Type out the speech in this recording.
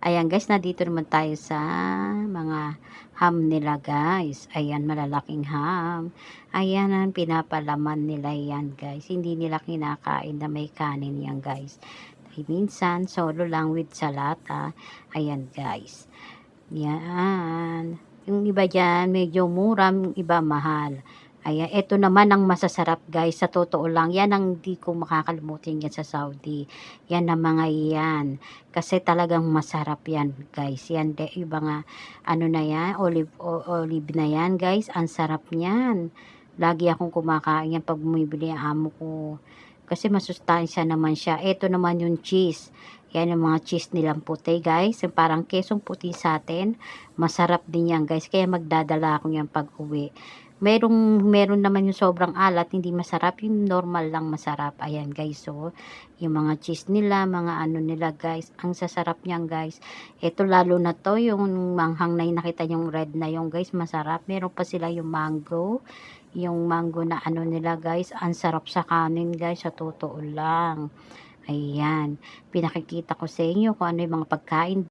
Ayan guys, nandito naman tayo sa mga ham nila guys. Ayan, malalaking ham. Ayan ang pinapalaman nila yan guys. Hindi nila kinakain na may kanin yan guys. Minsan, solo lang with salata. Ayan guys. Yan. Yung iba dyan, medyo mura, yung iba mahal. Ayan, ito naman ang masasarap guys, sa totoo lang, yan ang di ko makakalimutin yan sa Saudi. Yan ang mga yan, kasi talagang masarap yan guys. Yan, yung mga, ano na yan, olive na yan guys, ang sarap niyan. Lagi akong kumakain yan pag bumibili ang amo ko. Kasi masustansya naman siya. Ito naman yung cheese. Yan yung mga cheese nilang puti guys. Yung parang kesong puti sa atin. Masarap din yan guys. Kaya magdadala ako yan pag uwi. Meron naman yung sobrang alat, hindi masarap, yung normal lang masarap. Ayan guys, so yung mga cheese nila, mga ano nila guys, ang sasarap niyan guys. Ito lalo na to, yung manghang na yung nakita yung red na yung guys, masarap. Meron pa sila yung mango na ano nila guys, ang sarap sa kanin guys, sa totoo lang. Ayan, pinakikita ko sa inyo kung ano yung mga pagkain